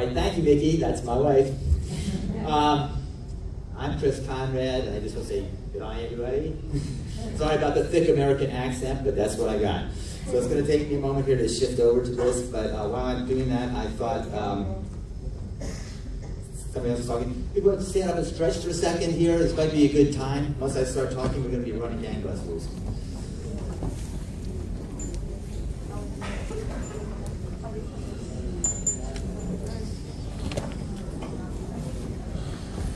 right, thank you, Mickey. That's my wife. I'm Conrad, and I just want to say goodbye, everybody. Sorry about the thick American accent, but that's what I got. So it's going to take me a moment here to shift over to this, but while I'm doing that, I thought somebody else is talking. People want to stand up and stretch for a second here. This might be a good time. Once I start talking, we're going to be running gangbusters.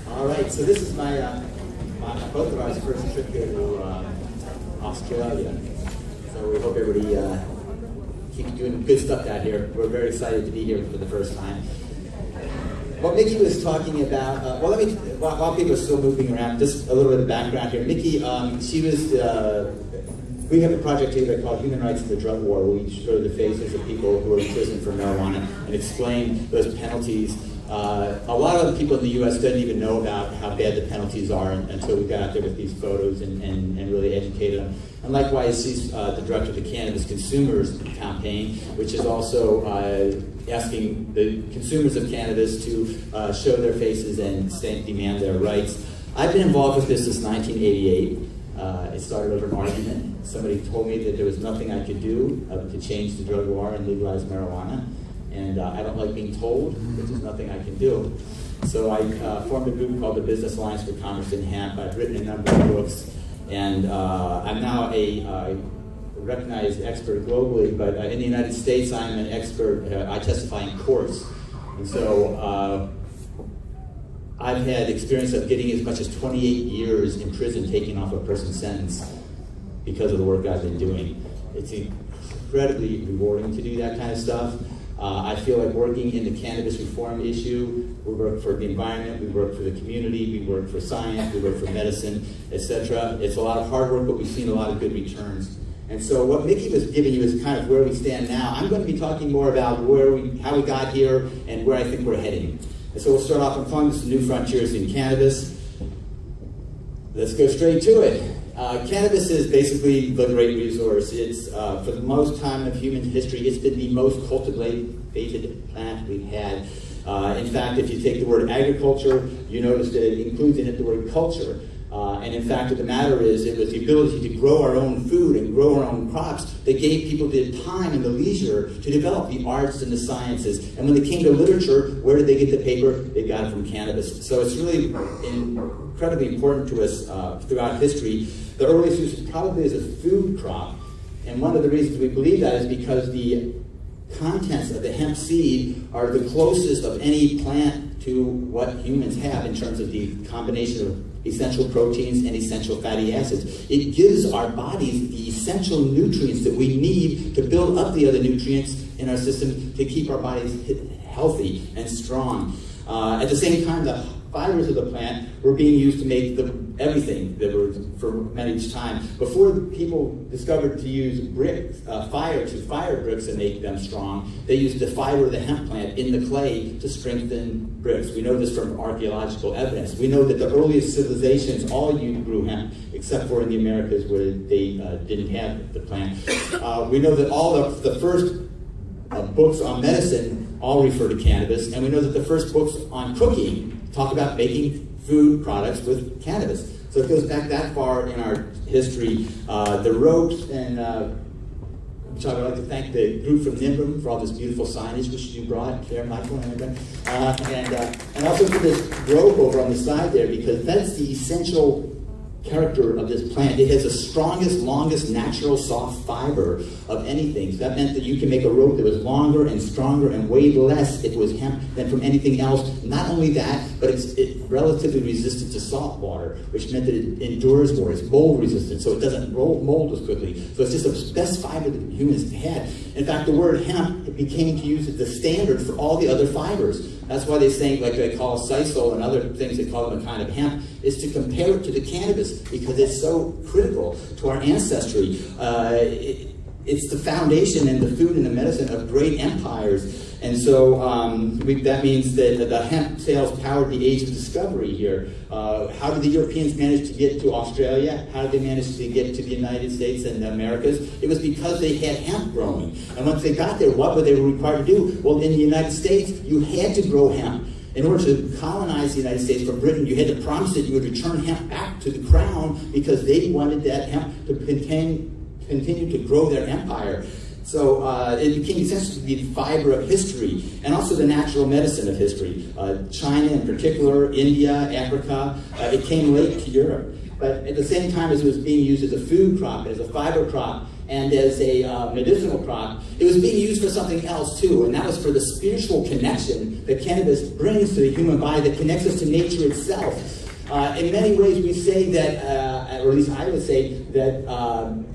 All right, so this is both of our first trip here to Australia. So we hope everybody keeps doing good stuff down here. We're very excited to be here for the first time. What Mickey was talking about, while people are still moving around, just a little bit of background here. Mickey, we have a project here called Human Rights in the Drug War, where we show the faces of people who are in prison for marijuana and explain those penalties. A lot of the people in the U.S. didn't even know about how bad the penalties are until we got out there with these photos and really educated them. And likewise, she's the director of the Cannabis Consumers Campaign, which is also asking the consumers of cannabis to show their faces and demand their rights. I've been involved with this since 1988. It started over an argument. Somebody told me that there was nothing I could do to change the drug war and legalize marijuana. And I don't like being told that there's nothing I can do. So I formed a group called the Business Alliance for Commerce in Hemp. I've written a number of books, and I'm now a recognized expert globally, but in the United States I'm an expert, I testify in courts. And so I've had experience of getting as much as 28 years in prison taking off a person's sentence because of the work I've been doing. It's incredibly rewarding to do that kind of stuff. I feel like working in the cannabis reform issue, we work for the environment, we work for the community, we work for science, we work for medicine, etc. It's a lot of hard work, but we've seen a lot of good returns. And so what Mickey was giving you is kind of where we stand now. I'm going to be talking more about how we got here and where I think we're heading. And so we'll start off, I'm calling this New Frontiers in Cannabis. Let's go straight to it. Cannabis is basically the great resource. It's, for the most time of human history, it's been the most cultivated plant we've had. In fact, if you take the word agriculture, you notice that it includes in it the word culture. And in fact, the matter is, it was the ability to grow our own food and grow our own crops that gave people the time and the leisure to develop the arts and the sciences. And when it came to literature, where did they get the paper? They got it from cannabis. So it's really incredibly important to us throughout history. The earliest use probably is a food crop. And one of the reasons we believe that is because the contents of the hemp seed are the closest of any plant to what humans have in terms of the combination of essential proteins and essential fatty acids. It gives our bodies the essential nutrients that we need to build up the other nutrients in our system to keep our bodies healthy and strong. At the same time, the fibers of the plant were being used to make everything that were for many time. Before people discovered to use bricks, fire to fire bricks and make them strong, they used the fiber of the hemp plant in the clay to strengthen bricks. We know this from archaeological evidence. We know that the earliest civilizations all grew hemp, except for in the Americas where they didn't have the plant. We know that all of the first books on medicine all refer to cannabis, and we know that the first books on cooking talk about making food products with cannabis. So it goes back that far in our history. The ropes, and which I would like to thank the group from Nimbum for all this beautiful signage which you brought there, Michael, and also for this rope over on the side there, because that's the essential character of this plant. It has the strongest, longest natural soft fiber of anything. So that meant that you can make a rope that was longer and stronger and weighed less if it was hemp than from anything else. Not only that, but it's relatively resistant to salt water, which meant that it endures more. It's mold resistant, so it doesn't mold as quickly. So it's just the best fiber that humans had. In fact, the word hemp became to use as the standard for all the other fibers. That's why they say, like they call sisal and other things, they call them a kind of hemp, is to compare it to the cannabis because it's so critical to our ancestry. it's the foundation and the food and the medicine of great empires. And so that means that the hemp sales powered the age of discovery here. How did the Europeans manage to get to Australia? How did they manage to get to the United States and the Americas? It was because they had hemp growing. And once they got there, what were they required to do? Well, in the United States, you had to grow hemp. In order to colonize the United States from Britain, you had to promise that you would return hemp back to the crown because they wanted that hemp to continue to grow their empire. So it became essentially the fiber of history and also the natural medicine of history. China in particular, India, Africa, it came late to Europe. But at the same time as it was being used as a food crop, as a fiber crop, and as a medicinal crop, it was being used for something else too, and that was for the spiritual connection that cannabis brings to the human body that connects us to nature itself. In many ways we say that, or at least I would say, that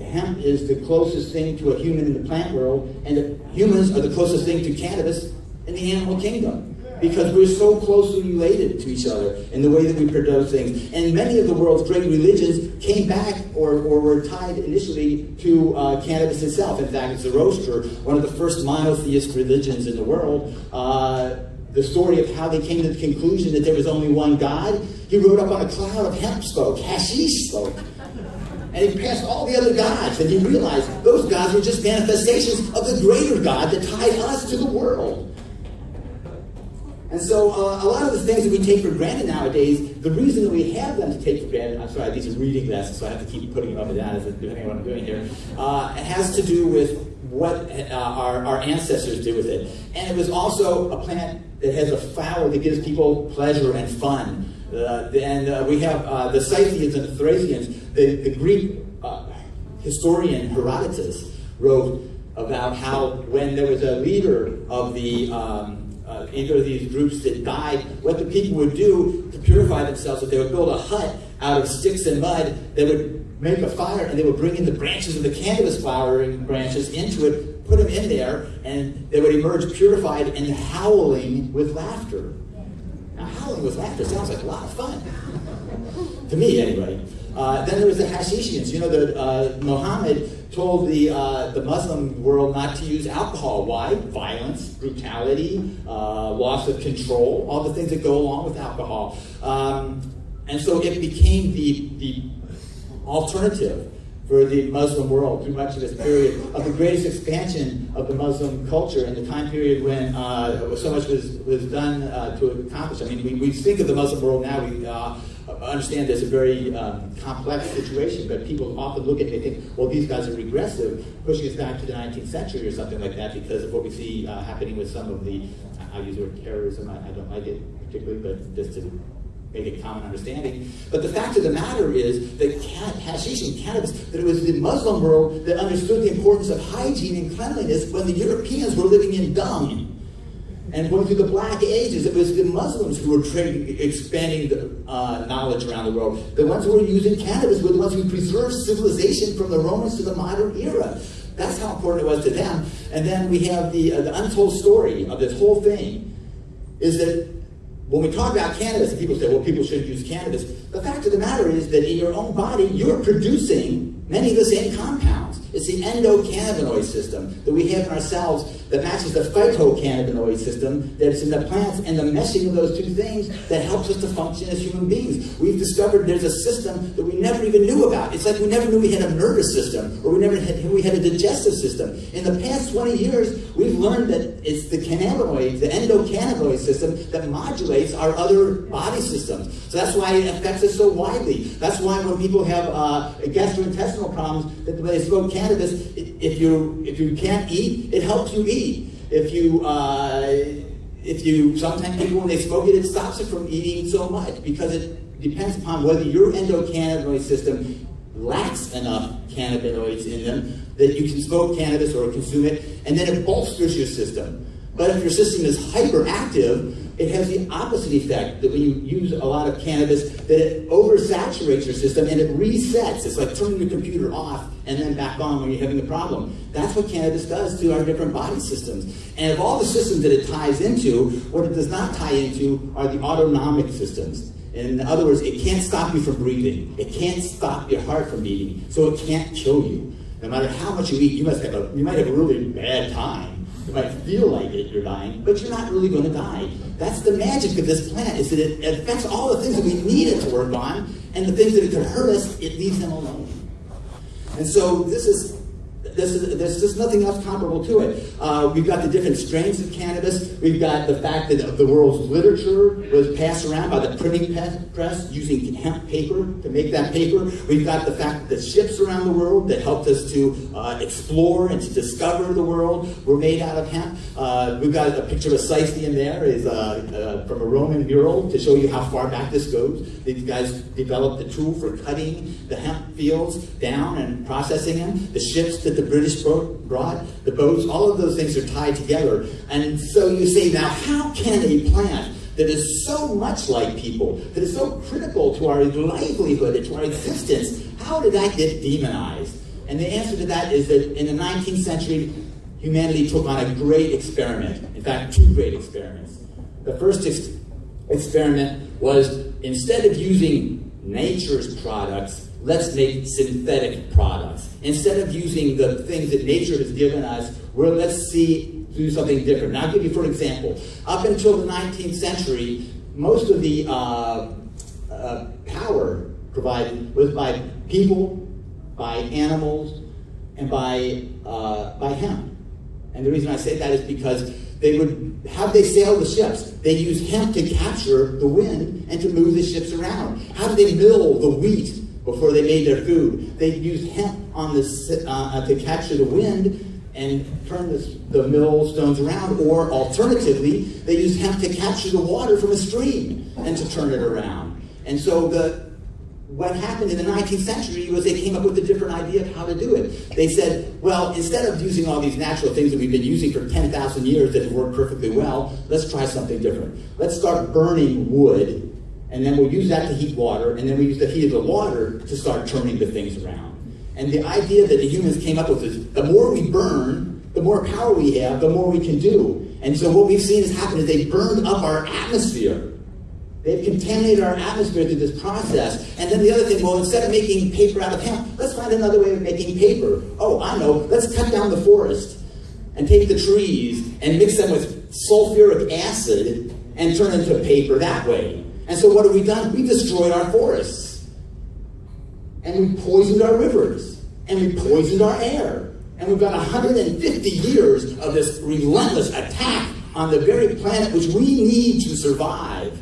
hemp is the closest thing to a human in the plant world, and that humans are the closest thing to cannabis in the animal kingdom. Because we're so closely related to each other in the way that we produce things. And many of the world's great religions came back or were tied initially to cannabis itself. In fact, Zoroaster, one of the first monotheist religions in the world, the story of how they came to the conclusion that there was only one God, he rode up on a cloud of hemp smoke, hashish smoke. And he passed all the other gods, and he realized those gods were just manifestations of the greater God that tied us to the world. And so a lot of the things that we take for granted nowadays, the reason that we have them to take for granted, I'm sorry, these are reading glasses, so I have to keep putting them up and down depending on what I'm doing here, it has to do with what our ancestors did with it. And it was also a plant that has a flower that gives people pleasure and fun. And we have the Scythians and the Thracians. The Greek historian Herodotus wrote about how when there was a leader of the either of these groups that died, what the people would do to purify themselves is they would build a hut out of sticks and mud. They would make a fire and they would bring in the branches of the cannabis flowering branches into it, put them in there, and they would emerge purified and howling with laughter. Now, howling with laughter sounds like a lot of fun. To me, anyway. Then there was the Hashishians. You know, Muhammad told the Muslim world not to use alcohol. Why? Violence, brutality, loss of control, all the things that go along with alcohol. And so it became the alternative for the Muslim world through much of this period of the greatest expansion of the Muslim culture in the time period when so much was done to accomplish. I mean, we think of the Muslim world now, we understand there's a very complex situation, but people often look at it and think, well, these guys are regressive, pushing us back to the 19th century or something like that because of what we see happening with some of the, I'll use the word terrorism, I don't like it particularly, but just to make a common understanding. But the fact of the matter is that hashish and cannabis, that it was the Muslim world that understood the importance of hygiene and cleanliness when the Europeans were living in dung. And going through the Black Ages, it was the Muslims who were expanding the knowledge around the world. The ones who were using cannabis were the ones who preserved civilization from the Romans to the modern era. That's how important it was to them. And then we have the untold story of this whole thing, is that when we talk about cannabis, and people say, well, people shouldn't use cannabis, the fact of the matter is that in your own body, you're producing many of the same compounds. It's the endocannabinoid system that we have in ourselves that matches the phytocannabinoid system that's in the plants, and the meshing of those two things that helps us to function as human beings. We've discovered there's a system that we never even knew about. It's like we never knew we had a nervous system, or we never knew we had a digestive system. In the past 20 years, we've learned that it's the cannabinoids, the endocannabinoid system, that modulates our other body systems. So that's why it affects us so widely. That's why when people have gastrointestinal problems, that when they smoke cannabis, if you can't eat, it helps you eat. If you sometimes people when they smoke it, it stops it from eating so much because it depends upon whether your endocannabinoid system lacks enough cannabinoids in them that you can smoke cannabis or consume it, and then it bolsters your system. But if your system is hyperactive, it has the opposite effect, that when you use a lot of cannabis, that it oversaturates your system and it resets. It's like turning your computer off and then back on when you're having a problem. That's what cannabis does to our different body systems. And of all the systems that it ties into, what it does not tie into are the autonomic systems. In other words, it can't stop you from breathing. It can't stop your heart from beating, so it can't kill you. No matter how much you eat, you might have a really bad time. You might feel like you're dying, but you're not really going to die. That's the magic of this plant, is that it affects all the things that we need it to work on, and the things that it could hurt us, it leaves them alone. And so there's just nothing else comparable to it. We've got the different strains of cannabis. We've got the fact that the world's literature was passed around by the printing press using hemp paper to make that paper. We've got the fact that the ships around the world that helped us to explore and to discover the world were made out of hemp. We've got a picture of a Scythian there is from a Roman mural to show you how far back this goes. These guys developed the tool for cutting the hemp fields down and processing them. The ships that the British brought, the boats, all of those things are tied together. And so you say, now how can a plant that is so much like people, that is so critical to our livelihood and to our existence, how did that get demonized? And the answer to that is that in the 19th century, humanity took on a great experiment. In fact, two great experiments. The first experiment was, instead of using nature's products, let's make synthetic products. Instead of using the things that nature has given us, let's do something different. Now I'll give you, for example, up until the 19th century, most of the power provided was by people, by animals, and by hemp. And the reason I say that is because how did they sail the ships? They used hemp to capture the wind and to move the ships around. How did they mill the wheat before they made their food? They used hemp to capture the wind and turn the millstones around, or alternatively, they used hemp to capture the water from a stream and to turn it around. And so what happened in the 19th century was they came up with a different idea of how to do it. They said, well, instead of using all these natural things that we've been using for 10,000 years that have worked perfectly well, let's try something different. Let's start burning wood, and then we'll use that to heat water, and then we use the heat of the water to start turning the things around. And the idea that the humans came up with is, the more we burn, the more power we have, the more we can do. And so what we've seen has happened is they've burned up our atmosphere. They've contaminated our atmosphere through this process. And then the other thing, well, instead of making paper out of hemp, let's find another way of making paper. Oh, I know, let's cut down the forest and take the trees and mix them with sulfuric acid and turn into paper that way. And so what have we done? We destroyed our forests. And we poisoned our rivers. And we poisoned our air. And we've got 150 years of this relentless attack on the very planet which we need to survive.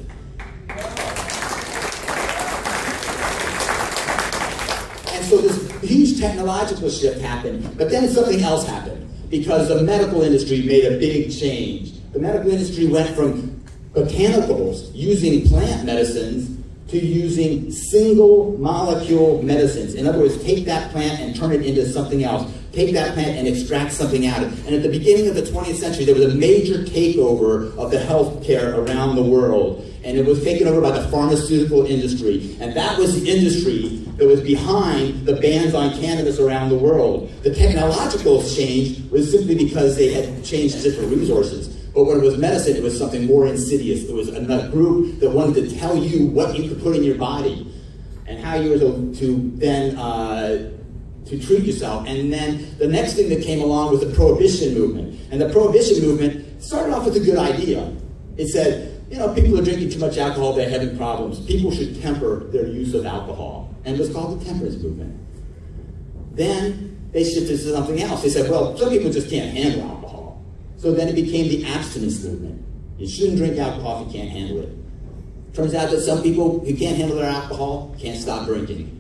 And so this huge technological shift happened, but then something else happened, because the medical industry made a big change. The medical industry went from botanicals, using plant medicines, to using single molecule medicines. In other words, take that plant and turn it into something else. Take that plant and extract something out of it. And at the beginning of the 20th century, there was a major takeover of the healthcare around the world. And it was taken over by the pharmaceutical industry. And that was the industry that was behind the bans on cannabis around the world. The technological change was simply because they had changed different resources. But when it was medicine, it was something more insidious. It was another group that wanted to tell you what you could put in your body and how you were to then to treat yourself. And then the next thing that came along was the Prohibition movement. And the Prohibition movement started off with a good idea. It said, you know, people are drinking too much alcohol, they're having problems. People should temper their use of alcohol. And it was called the temperance movement. Then they shifted to something else. They said, well, some people just can't handle alcohol. So then it became the abstinence movement. You shouldn't drink alcohol if you can't handle it. Turns out that some people who can't handle their alcohol can't stop drinking.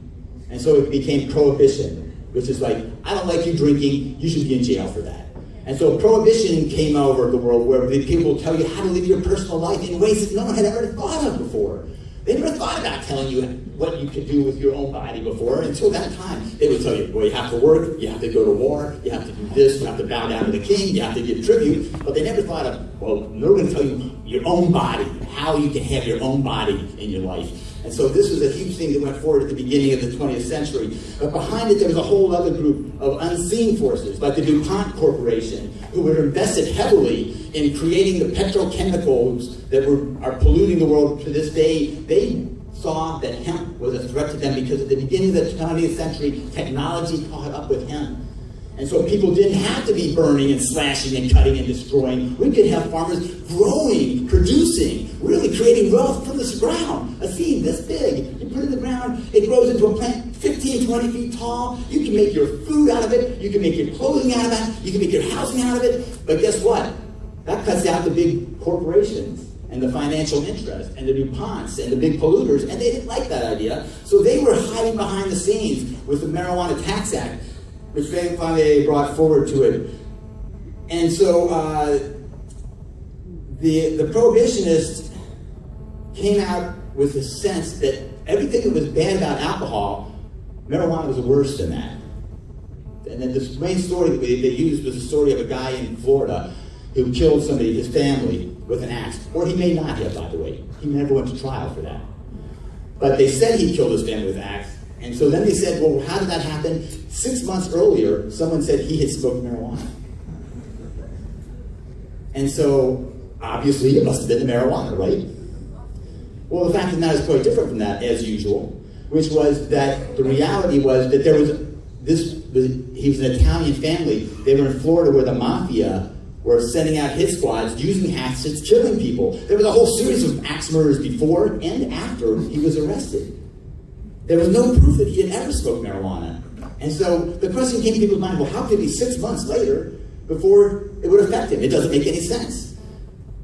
And so it became prohibition, which is like, I don't like you drinking, you should be in jail for that. And so prohibition came over the world where people tell you how to live your personal life in ways that no one had ever thought of before. They never thought about telling you what you could do with your own body before. Until that time, they would tell you, well, you have to work, you have to go to war, you have to do this, you have to bow down to the king, you have to give tribute. But they never thought of, well, they're going to tell you your own body, how you can have your own body in your life. And so this was a huge thing that went forward at the beginning of the 20th century. But behind it, there was a whole other group of unseen forces, like the DuPont Corporation, who were invested heavily in creating the petrochemicals that are polluting the world to this day. They saw that hemp was a threat to them because at the beginning of the 20th century, technology caught up with hemp. And so people didn't have to be burning and slashing and cutting and destroying. We could have farmers growing, producing, really creating wealth from this ground. A seed this big, you put it in the ground, it grows into a plant 15, 20 feet tall. You can make your food out of it. You can make your clothing out of it. You can make your housing out of it. But guess what? That cuts out the big corporations and the financial interest and the DuPonts and the big polluters, and they didn't like that idea. So they were hiding behind the scenes with the Marijuana Tax Act, which they finally brought forward to it. And so the prohibitionists came out with the sense that everything that was bad about alcohol, marijuana was worse than that. And then this main story that they used was the story of a guy in Florida who killed somebody, his family, with an axe. Or he may not have, by the way. He never went to trial for that. But they said he killed his family with an axe. And so then they said, well, how did that happen? 6 months earlier, someone said he had smoked marijuana. And so, obviously, it must have been the marijuana, right? Well, the fact of the matter is quite different from that, as usual, which was that the reality was that there was he was an Italian family. They were in Florida where the mafia were sending out hit squads using hatchets, killing people. There was a whole series of axe murders before and after he was arrested. There was no proof that he had ever smoked marijuana. And so the question came to people's mind, well, how could it be 6 months later before it would affect him? It doesn't make any sense.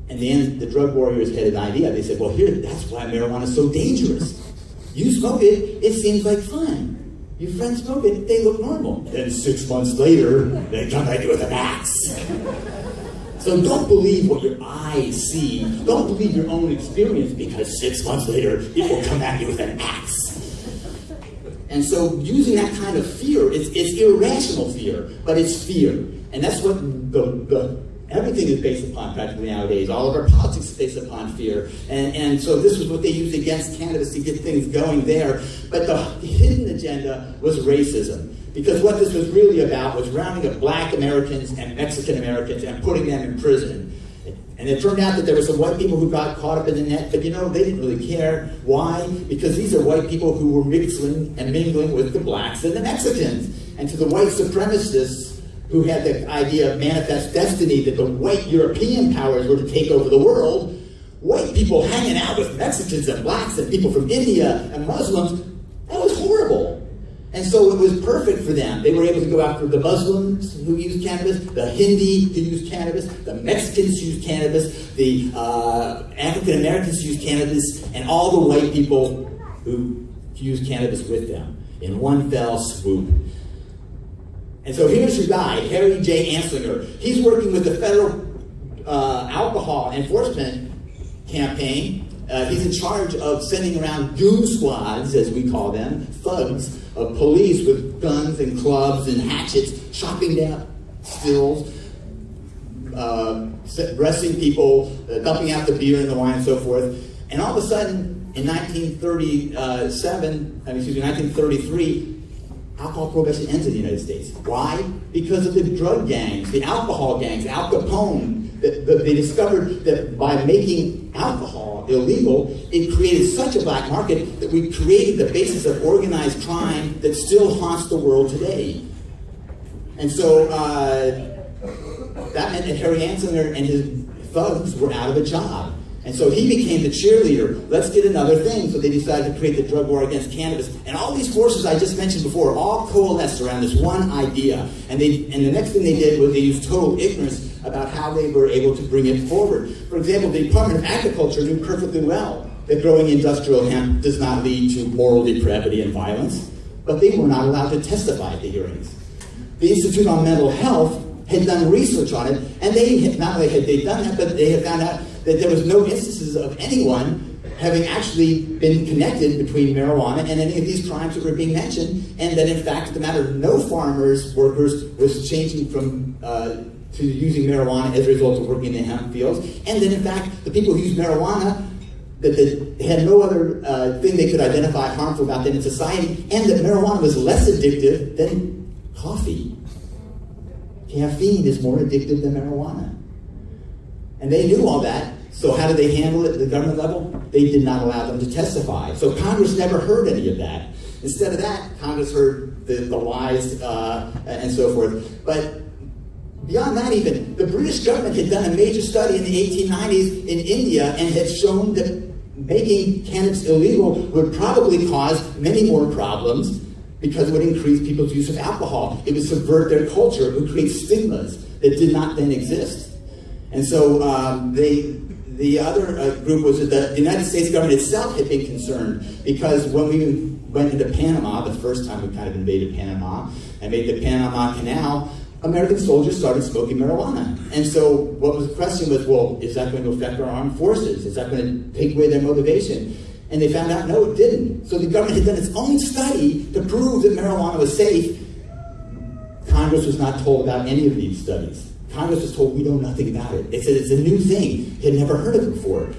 And then the drug warriors had an idea. They said, well, that's why marijuana is so dangerous. You smoke it, it seems like fun. Your friends smoke it, they look normal. Then 6 months later, they come at you with an axe. So don't believe what your eyes see. Don't believe your own experience, because 6 months later, it will come at you with an axe. And so using that kind of fear, it's irrational fear, but it's fear. And that's what everything is based upon practically nowadays. All of our politics is based upon fear. And so this was what they used against cannabis to get things going there. But the hidden agenda was racism. Because what this was really about was rounding up black Americans and Mexican Americans and putting them in prison. And it turned out that there were some white people who got caught up in the net, but you know, they didn't really care. Why? Because these are white people who were mixing and mingling with the blacks and the Mexicans. And to the white supremacists who had the idea of manifest destiny that the white European powers were to take over the world, white people hanging out with Mexicans and blacks and people from India and Muslims, that was horrible. And so it was perfect for them. They were able to go after the Muslims who used cannabis, the Hindi who used cannabis, the Mexicans who used cannabis, the African Americans who used cannabis, and all the white people who used cannabis with them in one fell swoop. And so here's your guy, Harry J. Anslinger. He's working with the federal alcohol enforcement campaign. He's in charge of sending around goon squads, as we call them, thugs, of police with guns and clubs and hatchets, chopping down stills, arresting people, dumping out the beer and the wine and so forth. And all of a sudden, in 1933, alcohol prohibition ends in the United States. Why? Because of the drug gangs, the alcohol gangs, Al Capone. They discovered that by making alcohol illegal, it created such a black market that we created the basis of organized crime that still haunts the world today. And so that meant that Harry Anslinger and his thugs were out of a job. And so he became the cheerleader. Let's get another thing. So they decided to create the drug war against cannabis. And all these forces I just mentioned before all coalesced around this one idea. And the next thing they did was they used total ignorance about how they were able to bring it forward. For example, the Department of Agriculture knew perfectly well that growing industrial hemp does not lead to moral depravity and violence, but they were not allowed to testify at the hearings. The Institute on Mental Health had done research on it, and not only had they done that, but they had found out that there was no instances of anyone having actually been connected between marijuana and any of these crimes that were being mentioned, and that in fact, the matter, no farmers, workers was changing from to using marijuana as a result of working in the hemp fields, and that in fact, the people who used marijuana, that they had no other thing they could identify harmful about them in society, and that marijuana was less addictive than coffee. Caffeine is more addictive than marijuana. And they knew all that, so how did they handle it at the government level? They did not allow them to testify. So Congress never heard any of that. Instead of that, Congress heard the lies and so forth. But beyond that even, the British government had done a major study in the 1890s in India and had shown that making cannabis illegal would probably cause many more problems because it would increase people's use of alcohol. It would subvert their culture. It would create stigmas that did not then exist. And so the other group was that the United States government itself had been concerned because when we went into Panama, the first time we kind of invaded Panama and made the Panama Canal, American soldiers started smoking marijuana. And so what was the question was, well, is that going to affect our armed forces? Is that going to take away their motivation? And they found out, no, it didn't. So the government had done its own study to prove that marijuana was safe. Congress was not told about any of these studies. Congress was told, we know nothing about it. They said it's a new thing. They had never heard of it before.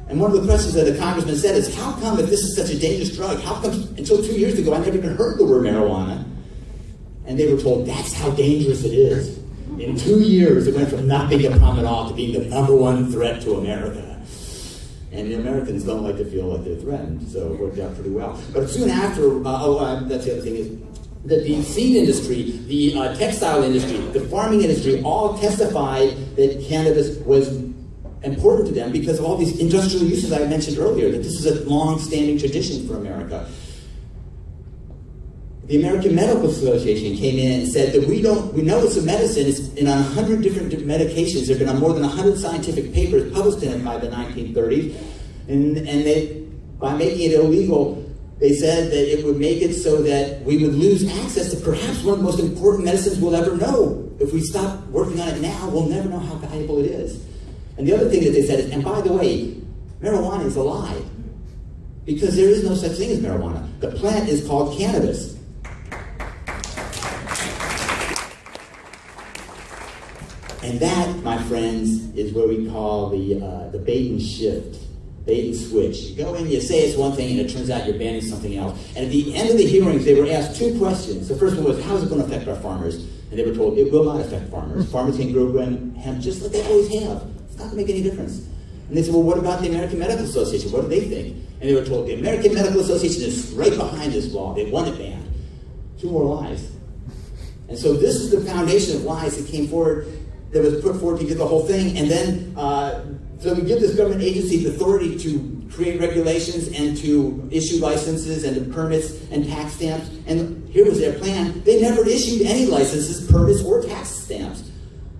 And one of the questions that the congressman said is, how come if this is such a dangerous drug, how come until 2 years ago I never even heard the word marijuana? And they were told, that's how dangerous it is. In 2 years, it went from not being a problem at all to being the #1 threat to America. And the Americans don't like to feel like they're threatened, so it worked out pretty well. But soon after, that's the other thing is, that the seed industry, the textile industry, the farming industry, all testified that cannabis was important to them because of all these industrial uses I mentioned earlier, that this is a long-standing tradition for America. The American Medical Association came in and said that we know it's a medicine. It's in 100 different medications. There have been on more than 100 scientific papers published in it by the 1930s. And they, by making it illegal, they said that it would make it so that we would lose access to perhaps one of the most important medicines we'll ever know. If we stop working on it now, we'll never know how valuable it is. And the other thing that they said is, and by the way, marijuana is a lie. Because there is no such thing as marijuana. The plant is called cannabis. And that, my friends, is what we call the bait and shift, bait and switch. You go in, you say it's one thing, and it turns out you're banning something else. And at the end of the hearings, they were asked 2 questions. The first one was, how is it going to affect our farmers? And they were told, it will not affect farmers. Farmers can grow hemp just like they always have. It's not going to make any difference. And they said, well, what about the American Medical Association? What do they think? And they were told, the American Medical Association is right behind this law. They want it banned. 2 more lies. And so this is the foundation of lies that came forward, that was put forward to get the whole thing. And then, so we give this government agency the authority to create regulations and to issue licenses and to permits and tax stamps. And here was their plan. They never issued any licenses, permits, or tax stamps.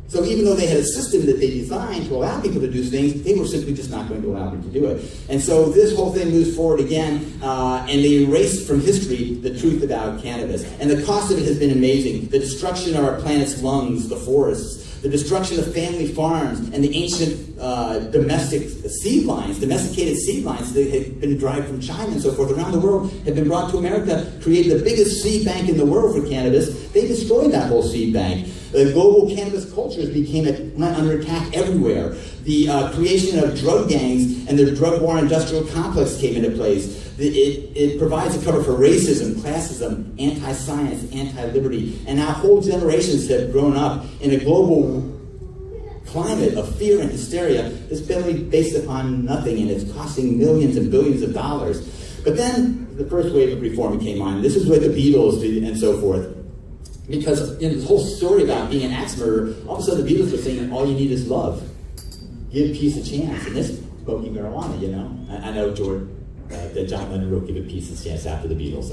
So even though they had a system that they designed to allow people to do things, they were simply just not going to allow them to do it. And so this whole thing moves forward again, and they erased from history the truth about cannabis. And the cost of it has been amazing. The destruction of our planet's lungs, the forests, the destruction of family farms, and the ancient domestic seed lines, domesticated seed lines that had been derived from China and so forth around the world had been brought to America, created the biggest seed bank in the world for cannabis. They destroyed that whole seed bank. The global cannabis cultures went under attack everywhere. The creation of drug gangs and the drug war industrial complex came into place. It provides a cover for racism, classism, anti-science, anti-liberty, and now whole generations have grown up in a global climate of fear and hysteria that's based upon nothing, and it's costing millions and billions of dollars. But then the first wave of reform came on. This is where the Beatles did, and so forth. Because in this whole story about being an axe murderer, all of a sudden the Beatles were saying, all you need is love. Give peace a chance. And this smoking marijuana, you know. I know that John Lennon wrote Give a Peace a Chance after the Beatles.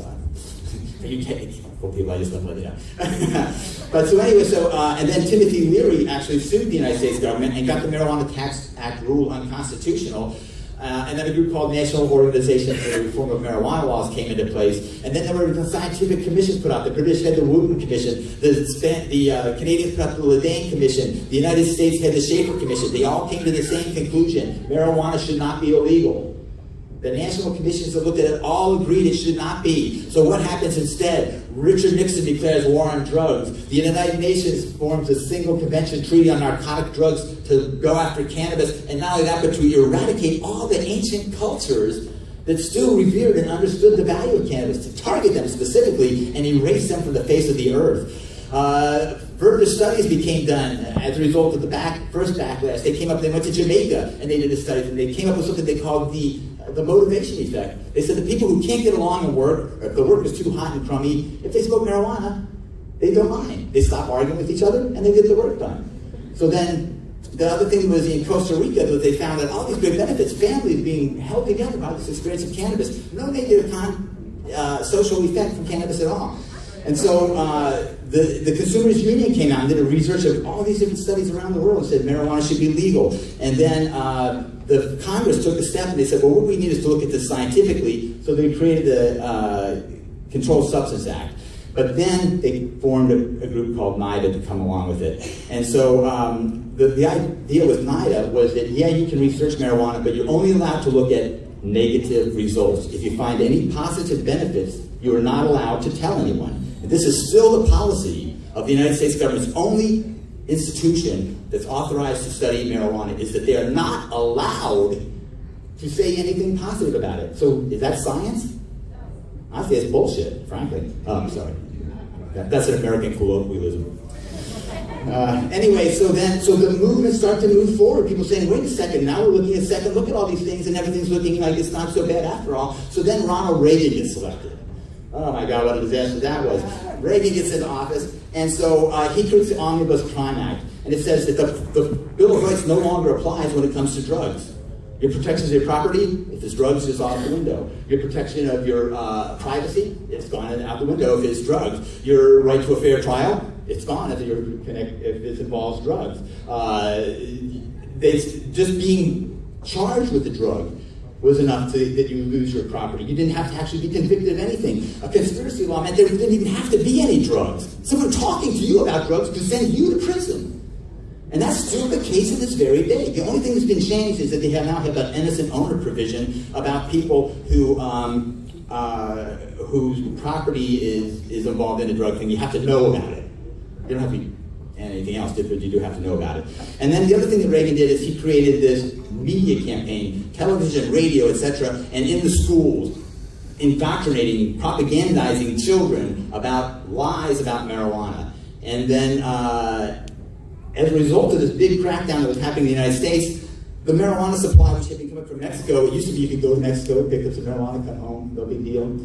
You can't, people I just don't let you know. But so anyway, and then Timothy Leary actually sued the United States government and got the Marijuana Tax Act rule unconstitutional. And then a group called National Organization for the Reform of Marijuana Laws came into place. And then there were scientific commissions put out. The British had the Wooten Commission. The Canadians put out the Ledane Commission. The United States had the Schaefer Commission. They all came to the same conclusion. Marijuana should not be illegal. The national commissions that looked at it all agreed it should not be. So what happens instead? Richard Nixon declares war on drugs. The United Nations forms a single convention treaty on narcotic drugs to go after cannabis. And not only that, but to eradicate all the ancient cultures that still revered and understood the value of cannabis, to target them specifically and erase them from the face of the earth. Further studies became done as a result of the first backlash. They went to Jamaica and they did the studies, and they came up with something they called the the motivation effect. They said the people who can't get along at work, or if the work is too hot and crummy, if they smoke marijuana, they don't mind. They stop arguing with each other and they get the work done. So then, the other thing was in Costa Rica that they found that all these great benefits, families being held together by this experience of cannabis, no negative social effect from cannabis at all. And so the Consumers Union came out and did a research of all these different studies around the world and said marijuana should be legal. And then the Congress took a step and they said, well, what we need is to look at this scientifically. So they created the Controlled Substance Act. But then they formed a group called NIDA to come along with it. And so the idea with NIDA was that, yeah, you can research marijuana, but you're only allowed to look at negative results. If you find any positive benefits, you are not allowed to tell anyone. And this is still the policy of the United States government's only institution that's authorized to study marijuana, is that they are not allowed to say anything positive about it. So is that science? I say it's bullshit, frankly. Oh, I'm sorry. That's an American colloquialism. Anyway, so the movement started to move forward. People saying, wait a second, now we're looking at a second look at all these things and everything's looking like it's not so bad after all. So then Ronald Reagan gets selected. Oh my God, what a disaster that was. Reagan gets into office, and so he creates the Omnibus Crime Act. And it says that the Bill of Rights no longer applies when it comes to drugs. Your protection of your property, if it's drugs, is out the window. Your protection of your privacy, it's gone out the window if it's drugs. Your right to a fair trial, it's gone if it involves drugs. Just being charged with the drug was enough that you lose your property. You didn't have to actually be convicted of anything. A conspiracy law meant there didn't even have to be any drugs. Someone talking to you about drugs could send you to prison. And that's still the case to this very day. The only thing that's been changed is that they now have an innocent owner provision about people who whose property is involved in a drug thing. You have to know about it. You don't have to be anything else, but you do have to know about it. And then the other thing that Reagan did is he created this media campaign, television, radio, etc., and in the schools, indoctrinating, propagandizing children about lies about marijuana. And then as a result of this big crackdown that was happening in the United States, the marijuana supply, which had been coming from Mexico, it used to be you could go to Mexico, pick up some marijuana, come home, no big deal.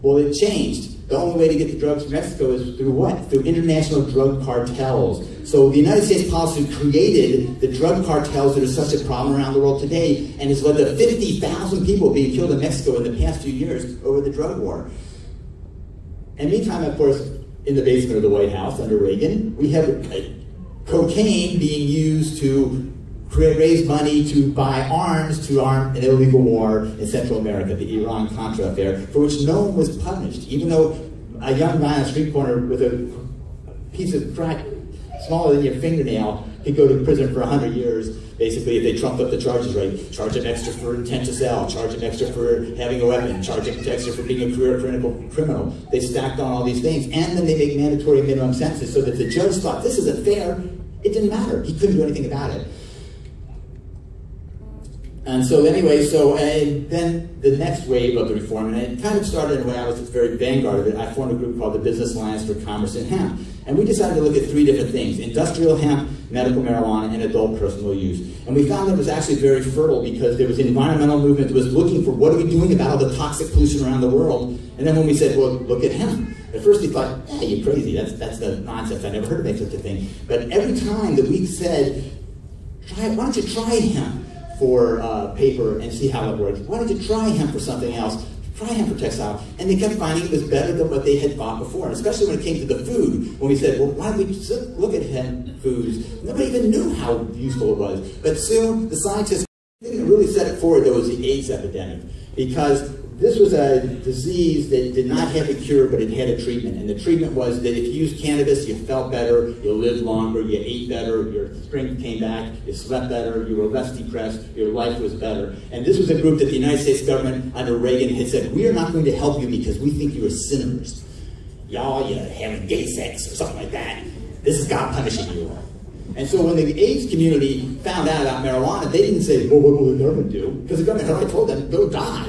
Well, it changed. The only way to get the drugs from Mexico is through what? Through international drug cartels. So the United States policy created the drug cartels that are such a problem around the world today, and has led to 50,000 people being killed in Mexico in the past few years over the drug war. And meantime, of course, in the basement of the White House under Reagan, we have cocaine being used to raise money to buy arms to arm an illegal war in Central America, the Iran-Contra affair, for which no one was punished, even though a young guy on a street corner with a piece of crack smaller than your fingernail could go to prison for 100 years, basically, if they trumped up the charges right. Charge him extra for intent to sell, charge him extra for having a weapon, charge him extra for being a career criminal. They stacked on all these things, and then they make mandatory minimum sentences so that the judge thought, this isn't fair. It didn't matter. He couldn't do anything about it. And so anyway, and then the next wave of the reform, and it kind of started in when I was at the very vanguard of it. I formed a group called the Business Alliance for Commerce in Hemp. And we decided to look at 3 different things: industrial hemp, medical marijuana, and adult personal use. And we found that it was actually very fertile because there was an environmental movement that was looking for what are we doing about all the toxic pollution around the world. And then when we said, well, look at hemp. At first we thought, hey, you're crazy, that's the nonsense, I never heard of any such a thing. But every time that we said, why don't you try hemp for paper and see how it works? Why don't you try hemp for something else? Try hemp for textile. And they kept finding it was better than what they had thought before, and especially when it came to the food. When we said, well, why don't we look at hemp foods? Nobody even knew how useful it was. But soon, the scientists didn't really set it forward, though, was the AIDS epidemic. Because this was a disease that did not have a cure, but it had a treatment. And the treatment was that if you used cannabis, you felt better, you lived longer, you ate better, your strength came back, you slept better, you were less depressed, your life was better. And this was a group that the United States government under Reagan had said, we are not going to help you because we think you are sinners. Y'all, you're having gay sex or something like that. This is God punishing you. And so when the AIDS community found out about marijuana, they didn't say, well, what will the government do? Because the government had already told them, go die.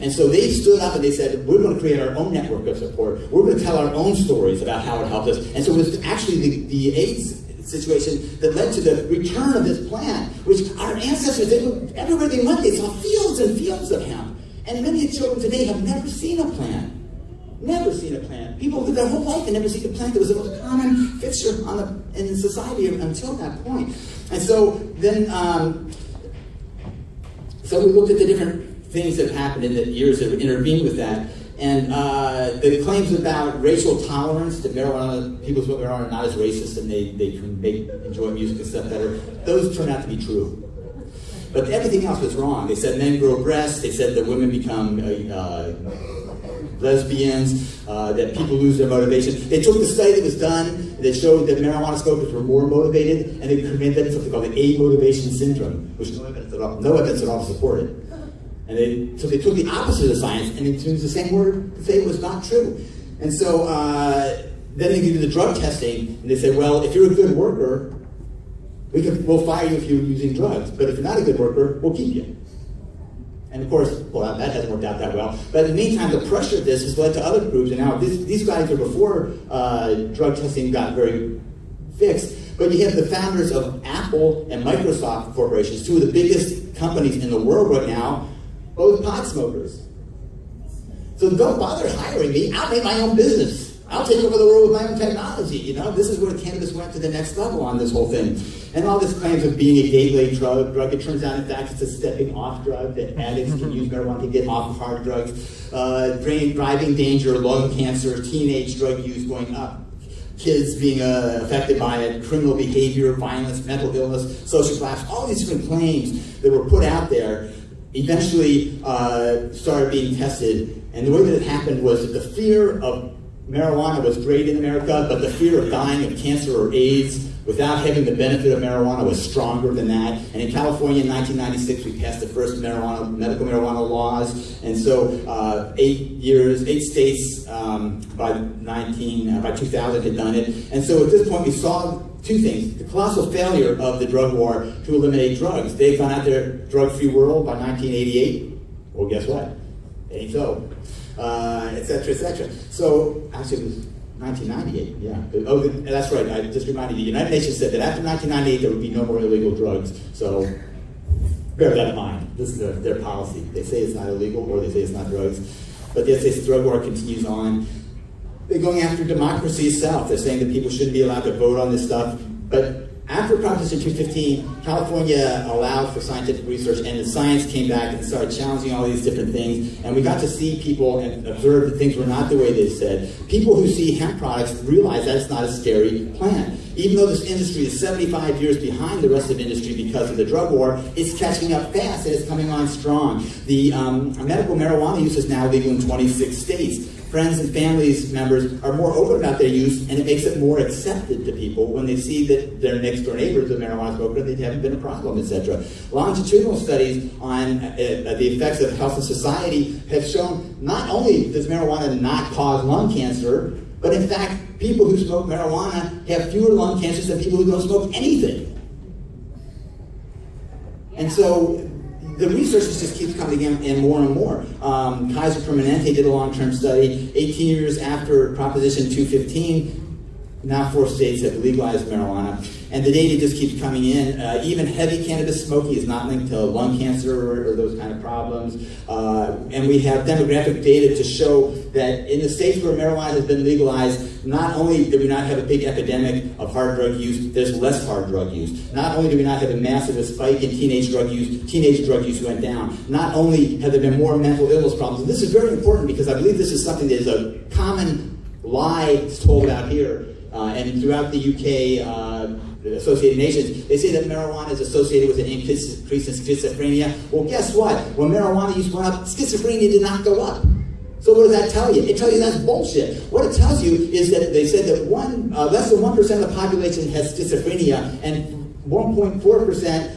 And so they stood up and they said, we're going to create our own network of support. We're going to tell our own stories about how it helped us. And so it was actually the AIDS situation that led to the return of this plant, which our ancestors, everywhere they went, they saw fields and fields of hemp. And many children today have never seen a plant. Never seen a plant. People lived their whole life and never seen a plant that was the most common fixture in society until that point. And so then, so we looked at the different things that happened in the years that intervened with that. And the claims about racial tolerance, that marijuana, people who smoke marijuana are not as racist and they can enjoy music and stuff better, those turned out to be true. But everything else was wrong. They said men grow breasts, they said that women become lesbians, that people lose their motivation. They took the study that was done that showed that marijuana smokers were more motivated, and they invented something called the amotivation syndrome, which no evidence at all supported. And so they took the opposite of the science and they used the same word to say it was not true. And so then they did the drug testing, and they said, well, if you're a good worker, we'll fire you if you're using drugs. But if you're not a good worker, we'll keep you. And of course, well, that hasn't worked out that well. But in the meantime, the pressure of this has led to other groups. And now these guys are before drug testing got very fixed. But you have the founders of Apple and Microsoft corporations, two of the biggest companies in the world right now, both pot smokers. So don't bother hiring me. I'll make my own business. I'll take over the world with my own technology. You know, this is where cannabis went to the next level on this whole thing. And all this claims of being a gateway drug. It turns out, in fact, it's a stepping off drug that addicts can use marijuana to get off of hard drugs. Driving danger, lung cancer, teenage drug use going up. Kids being affected by it, criminal behavior, violence, mental illness, social collapse, all these different claims that were put out there eventually started being tested. And the way that it happened was that the fear of marijuana was great in America, but the fear of dying of cancer or AIDS without having the benefit of marijuana was stronger than that. And in California in 1996, we passed the first medical marijuana laws. And so 8 states by 2000 had done it. And so at this point, we saw two things. The colossal failure of the drug war to eliminate drugs. They've gone out there, drug-free world by 1988. Well, guess what? It ain't so. Et cetera, et cetera. So, actually, it was 1998, yeah. Oh, that's right, I just reminded you. The United Nations said that after 1998, there would be no more illegal drugs. So, bear that in mind. This is their policy. They say it's not illegal, or they say it's not drugs. But the United States drug war continues on. They're going after democracy itself. They're saying that people shouldn't be allowed to vote on this stuff. But after Proposition 215, California allowed for scientific research, and the science came back and started challenging all these different things, and we got to see people and observe that things were not the way they said. People who see hemp products realize that it's not a scary plant. Even though this industry is 75 years behind the rest of the industry because of the drug war, it's catching up fast and it's coming on strong. The medical marijuana use is now legal in 26 states. Friends and families members are more open about their use, and it makes it more accepted to people when they see that their next door neighbors are marijuana smoker and they haven't been a problem, etc. Longitudinal studies on the effects of health and society have shown not only does marijuana not cause lung cancer, but in fact, people who smoke marijuana have fewer lung cancers than people who don't smoke anything. And so the research just keeps coming in more and more. Kaiser Permanente did a long-term study. 18 years after Proposition 215, now 4 states have legalized marijuana. And the data just keeps coming in. Even heavy cannabis smoking is not linked to lung cancer or those kind of problems. And we have demographic data to show that in the states where marijuana has been legalized, not only do we not have a big epidemic of hard drug use, there's less hard drug use. Not only do we not have a massive spike in teenage drug use went down. Not only have there been more mental illness problems. And this is very important because I believe this is something that is a common lie told out here. And throughout the UK, the Associated Nations, they say that marijuana is associated with an increase in schizophrenia. Well, guess what? When marijuana use went up, schizophrenia did not go up. So what does that tell you? It tells you that's bullshit. What it tells you is that they said that less than 1% of the population has schizophrenia, and 1.4%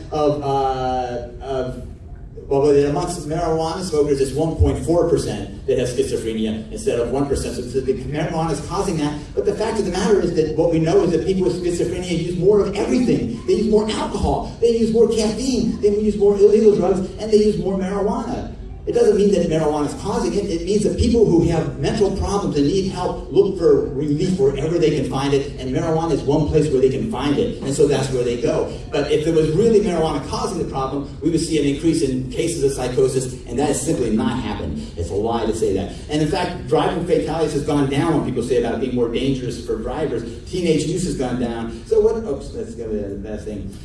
well, amongst marijuana smokers, it's 1.4% that has schizophrenia instead of 1%. So the marijuana is causing that. But the fact of the matter is that what we know is that people with schizophrenia use more of everything. They use more alcohol. They use more caffeine. They use more illegal drugs. And they use more marijuana. It doesn't mean that marijuana is causing it. It means that people who have mental problems and need help look for relief wherever they can find it, and marijuana is one place where they can find it, and so that's where they go. But if it was really marijuana causing the problem, we would see an increase in cases of psychosis, and that has simply not happened. It's a lie to say that. And in fact, driving fatalities has gone down when people say about it being more dangerous for drivers. Teenage use has gone down. So what, oops, let's go to that thing.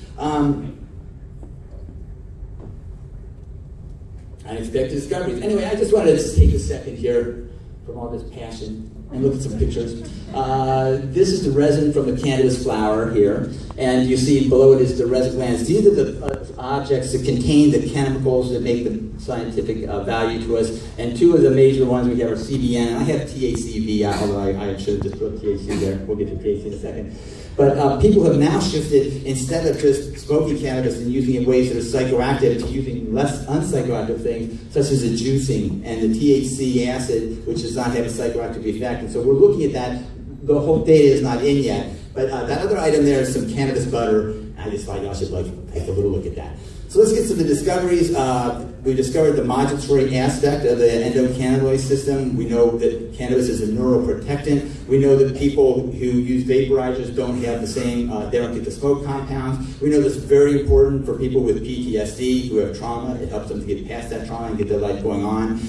Unexpected discoveries. Anyway, I just wanted to just take a second here from all this passion and look at some pictures. This is the resin from the cannabis flower here, and you see below it is the resin glands. These are the objects that contain the chemicals that make the scientific value to us, and two of the major ones we have are CBN, and I have THCV, although I should have just put THC there. We'll get to THC in a second. But people have now shifted, instead of just smoking cannabis and using it in ways that are psychoactive, to using less unpsychoactive things, such as the juicing and the THC acid, which does not have a psychoactive effect. And so we're looking at that. The whole data is not in yet. But that other item there is some cannabis butter. I just thought y'all should take a little look at that. So let's get to the discoveries. We discovered the modulatory aspect of the endocannabinoid system. We know that cannabis is a neuroprotectant. We know that people who use vaporizers don't have the same, they don't get the smoke compounds. We know this is very important for people with PTSD who have trauma. It helps them to get past that trauma and get their life going on.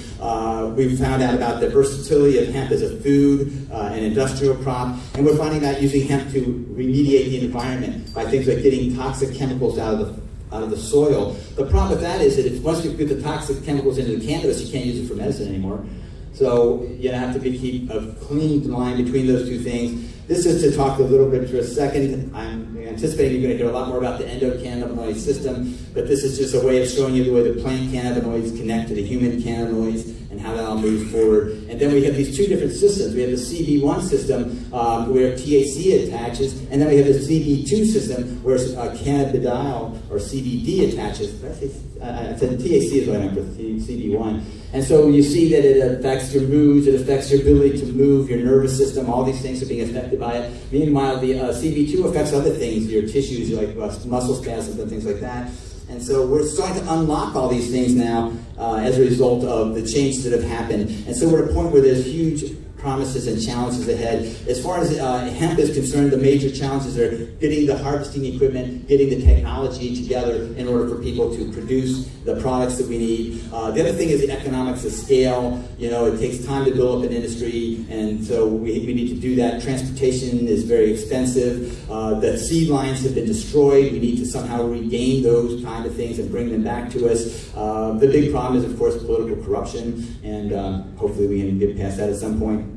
We found out about the versatility of hemp as a food, an industrial crop, and we're finding out using hemp to remediate the environment by things like getting toxic chemicals out of the soil. The problem with that is that once you put the toxic chemicals into the cannabis, you can't use it for medicine anymore. So you have to keep a clean line between those two things. This is to talk a little bit for a second. I'm anticipating you're going to hear a lot more about the endocannabinoid system, but this is just a way of showing you the way the plant cannabinoids connect to the human cannabinoids and how that all moves forward. And then we have these two different systems. We have the CB1 system where THC attaches, and then we have the CB2 system where cannabidiol or CBD attaches. I said THC is what I meant for CB1. And so you see that it affects your moods, it affects your ability to move, your nervous system, all these things are being affected by it. Meanwhile, the CB2 affects other things, your tissues, like muscle spasms and things like that. And so we're starting to unlock all these things now as a result of the changes that have happened. And so we're at a point where there's huge promises and challenges ahead. As far as hemp is concerned, the major challenges are getting the harvesting equipment, getting the technology together in order for people to produce the products that we need. The other thing is the economics of scale. You know, it takes time to build up an industry, and so we need to do that. Transportation is very expensive. The seed lines have been destroyed. We need to somehow regain those kind of things and bring them back to us. The big problem is, of course, political corruption, and hopefully we can get past that at some point.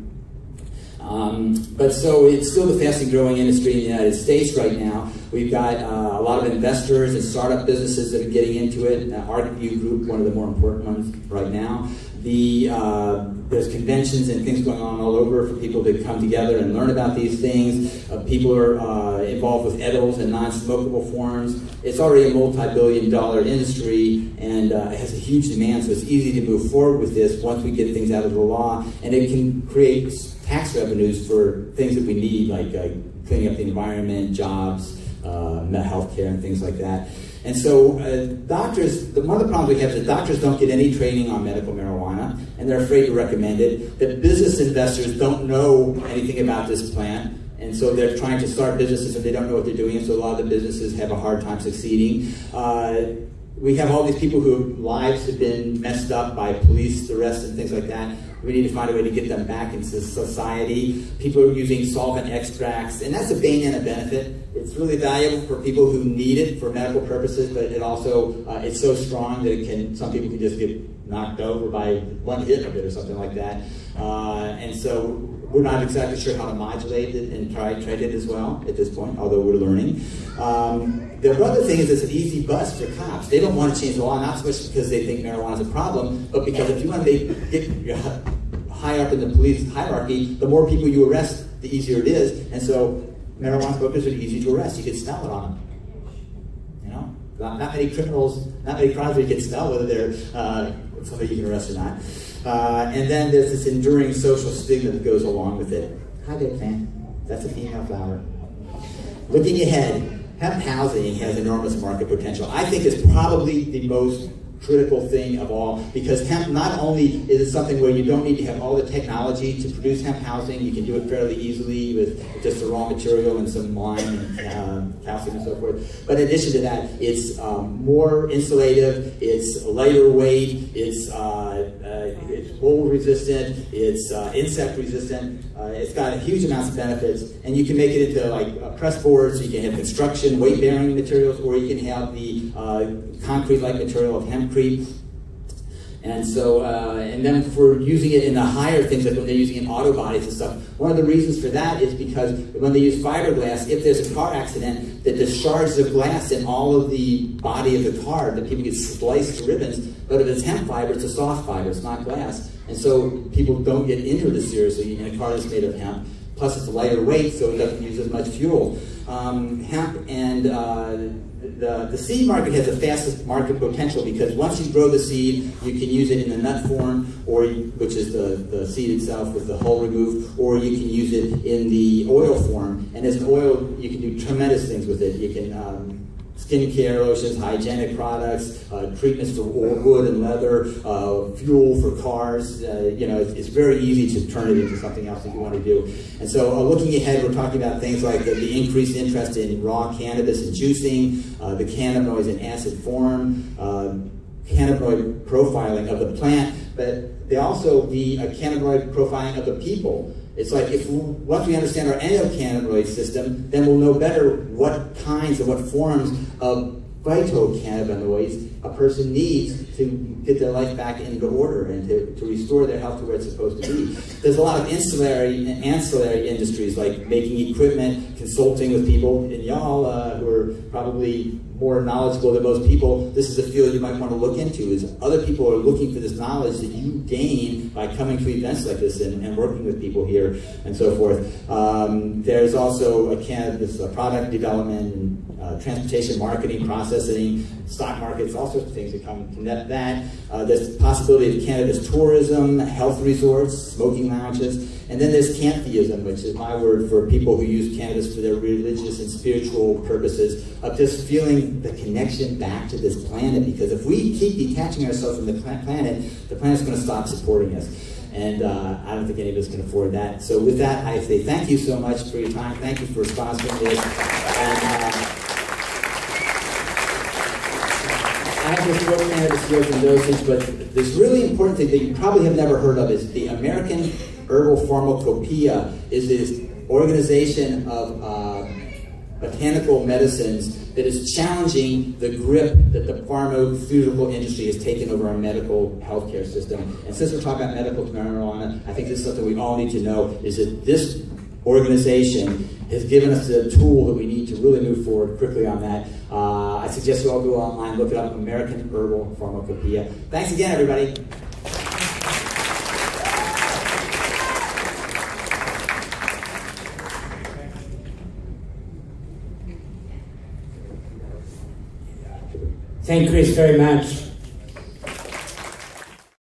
But so it's still the fastest growing industry in the United States right now. We've got a lot of investors and startup businesses that are getting into it. ArtView Group, one of the more important ones right now. There's conventions and things going on all over for people to come together and learn about these things. People are involved with edibles and non-smokable forms. It's already a multi-billion-dollar industry, and it has a huge demand, so it's easy to move forward with this once we get things out of the law, and it can create tax revenues for things that we need, like cleaning up the environment, jobs, health care, and things like that. And so doctors, one of the problems we have is that doctors don't get any training on medical marijuana, and they're afraid to recommend it. That business investors don't know anything about this plant, and so they're trying to start businesses and they don't know what they're doing, and so a lot of the businesses have a hard time succeeding. We have all these people whose lives have been messed up by police arrests and things like that. We need to find a way to get them back into society. People are using solvent extracts, and that's a bane and a benefit. It's really valuable for people who need it for medical purposes, but it also, it's so strong that some people can just get knocked over by one hit of it or something like that. And so we're not exactly sure how to modulate it and try it as well at this point, although we're learning. The other thing is it's an easy bust for cops. They don't want to change the law, not so much because they think marijuana is a problem, but because if you want to get high up in the police hierarchy, the more people you arrest, the easier it is. And so marijuana smokers are easy to arrest. You can smell it on them. You know, not many criminals, not many crimes where you can smell whether they're somebody you can arrest or not. And then there's this enduring social stigma that goes along with it. Hi there, fan. That's a female flower. Looking ahead, hemp housing has enormous market potential. I think it's probably the most critical thing of all, because hemp not only is it something where you don't need to have all the technology to produce hemp housing, you can do it fairly easily with just the raw material and some lime and calcium and so forth, but in addition to that, it's more insulative, it's lighter weight, it's mold resistant, it's insect resistant, it's got huge amounts of benefits, and you can make it into like press boards, so you can have construction, weight-bearing materials, or you can have the concrete-like material of hempcrete. And so, and then for using it in the higher things, like when they're using it in auto bodies and stuff, one of the reasons for that is because when they use fiberglass, if there's a car accident, that the shards of glass in all of the body of the car, that people get sliced to ribbons, but if it's hemp fiber, it's a soft fiber, it's not glass. And so people don't get injured as seriously in a car that's made of hemp. Plus it's a lighter weight, so it doesn't use as much fuel. Hemp and the seed market has the fastest market potential, because once you grow the seed, you can use it in the nut form, or which is the seed itself with the hull removed, or you can use it in the oil form. And as an oil, you can do tremendous things with it. You can skincare lotions, hygienic products, treatments for wood and leather, fuel for cars. You know, it's very easy to turn it into something else that you want to do. And so looking ahead, we're talking about things like the increased interest in raw cannabis and juicing, the cannabinoids in acid form, cannabinoid profiling of the plant, but they also the cannabinoid profiling of the people. It's like once we understand our endocannabinoid system, then we'll know better what kinds and what forms of phytocannabinoids a person needs to get their life back into order and to restore their health to where it's supposed to be. There's a lot of ancillary industries like making equipment, consulting with people, and y'all who are probably more knowledgeable than most people, this is a field you might want to look into, is other people are looking for this knowledge that you gain by coming to events like this and working with people here and so forth. There's also a cannabis product development, transportation, marketing, processing, stock markets, all sorts of things that come from that. There's the possibility of cannabis tourism, health resorts, smoking lounges, and then there's cantheism, which is my word for people who use cannabis for their religious and spiritual purposes, of just feeling the connection back to this planet, because if we keep detaching ourselves from the planet's going to stop supporting us. And I don't think any of us can afford that. So with that, I say thank you so much for your time. Thank you for sponsoring this. And, I have this book, Cannabis Growth and Dosage, but this really important thing that you probably have never heard of is the American Herbal Pharmacopoeia, is this organization of botanical medicines that is challenging the grip that the pharmaceutical industry has taken over our medical healthcare system. And since we're talking about medical marijuana, I think this is something we all need to know, is that this organization has given us the tool that we need to really move forward quickly on that. I suggest you all go online, look it up, American Herbal Pharmacopoeia. Thanks again, everybody. Thank Chris very much.